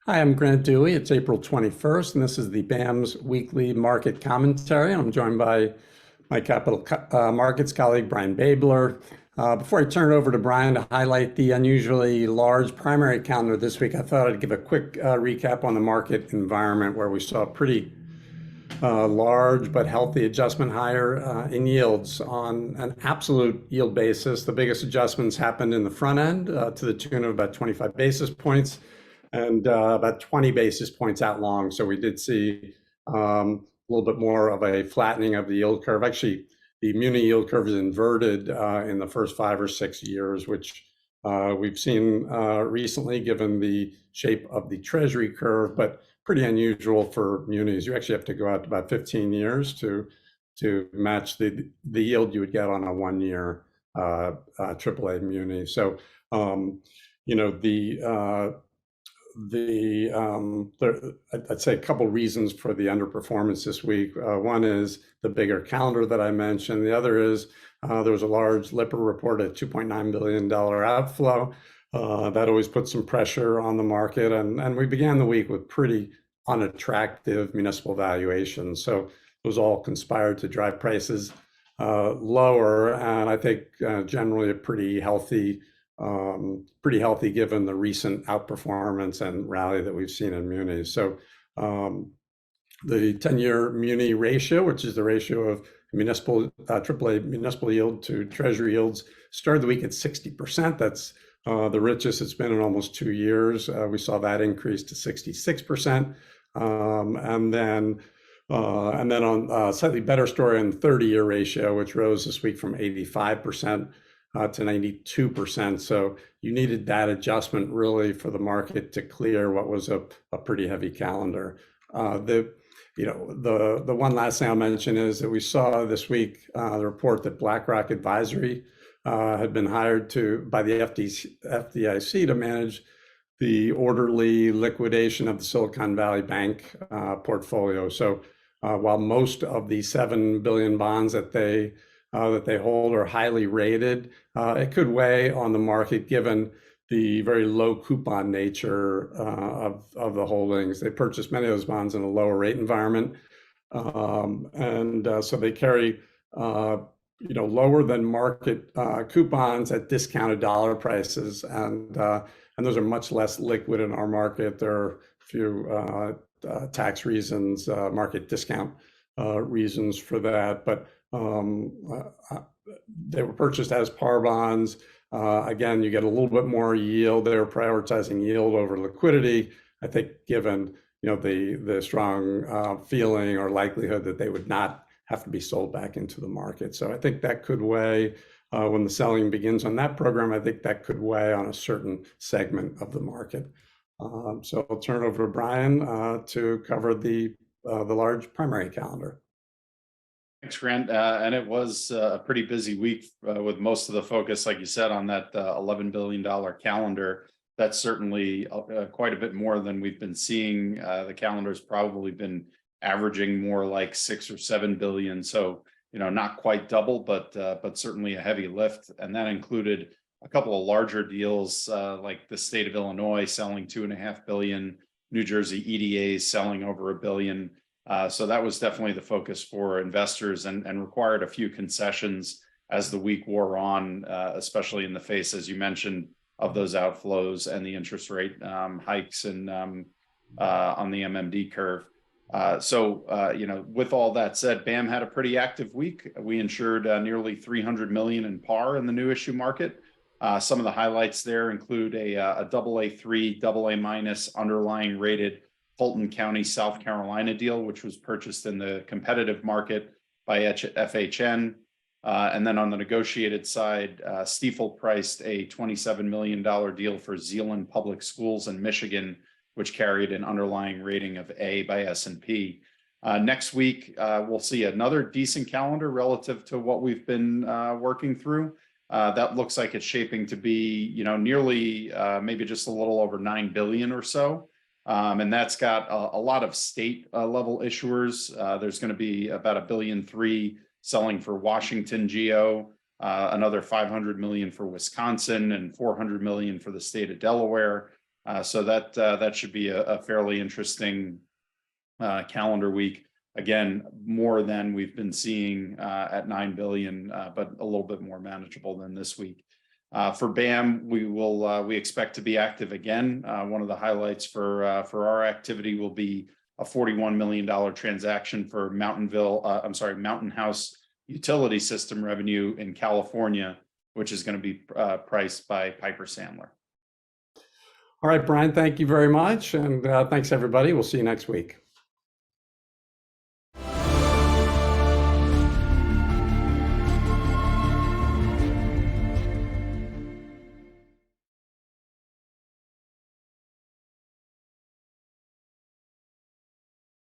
Hi, I'm Grant Dewey. It's April 21st, and this is the BAM's weekly market commentary. I'm joined by my markets colleague, Brian Babler. Before I turn it over to Brian to highlight the unusually large primary calendar this week, I thought I'd give a quick recap on the market environment where we saw a pretty large but healthy adjustment higher in yields on an absolute yield basis. The biggest adjustments happened in the front end to the tune of about 25 basis points and about 20 basis points out long. So we did see a little bit more of a flattening of the yield curve. Actually, the Muni yield curve is inverted in the first 5 or 6 years, which we've seen recently given the shape of the Treasury curve, but pretty unusual for munis. You actually have to go out to about 15 years to match the yield you would get on a 1 year AAA muni. So you know I'd say a couple reasons for the underperformance this week. One is the bigger calendar that I mentioned. The other is there was a large Lipper report, a $2.9 billion outflow. That always puts some pressure on the market. And we began the week with pretty unattractive municipal valuations. So those all conspired to drive prices lower. And I think generally a pretty healthy given the recent outperformance and rally that we've seen in munis. So the 10-year muni ratio, which is the ratio of municipal AAA municipal yield to Treasury yields, started the week at 60%. That's the richest it's been in almost 2 years. We saw that increase to 66%, and then on a slightly better story on the 30-year ratio, which rose this week from 85% to 92%. So you needed that adjustment really for the market to clear what was a pretty heavy calendar. The one last thing I'll mention is that we saw this week the report that BlackRock Advisory had been hired by the FDIC to manage the orderly liquidation of the Silicon Valley Bank portfolio. So while most of the 7 billion bonds that they hold are highly rated, it could weigh on the market given the very low coupon nature of the holdings. They purchased many of those bonds in a lower rate environment, so they carry lower than market coupons at discounted dollar prices, and those are much less liquid in our market. There are a few tax reasons, market discount reasons for that, but they were purchased as par bonds. Again, you get a little bit more yield. They were prioritizing yield over liquidity, I think, given the strong feeling or likelihood that they would not have to be sold back into the market. So I think that could weigh when the selling begins on that program. I think that could weigh on a certain segment of the market. So I'll turn it over to Brian to cover the large primary calendar. Thanks, Grant. And it was a pretty busy week with most of the focus, like you said, on that $11 billion calendar. That's certainly quite a bit more than we've been seeing. The calendar's probably been averaging more like 6 or 7 billion. So, not quite double, but certainly a heavy lift. And that included a couple of larger deals, like the state of Illinois selling $2.5 billion, New Jersey EDAs selling over $1 billion. So that was definitely the focus for investors and required a few concessions as the week wore on, especially in the face, as you mentioned, of those outflows and the interest rate hikes and on the MMD curve. With all that said, BAM had a pretty active week. We insured nearly 300 million in par in the new issue market. Some of the highlights there include a AA3, AA- underlying rated Fulton County, South Carolina deal, which was purchased in the competitive market by FHN. And then on the negotiated side, Stifel priced a $27 million deal for Zeeland Public Schools in Michigan, which carried an underlying rating of A by S&P. Next week, we'll see another decent calendar relative to what we've been working through. That looks like it's shaping to be, nearly maybe just a little over 9 billion or so. And that's got a lot of state level issuers. There's going to be about $1.3 billion selling for Washington Geo, another 500 million for Wisconsin, and 400 million for the state of Delaware. So that should be a fairly interesting calendar week. Again, more than we've been seeing at 9 billion, but a little bit more manageable than this week. For BAM, we expect to be active again. One of the highlights for our activity will be a $41 million transaction for Mountain House utility system revenue in California, which is going to be priced by Piper Sandler. All right, Brian, thank you very much. And thanks, everybody. We'll see you next week.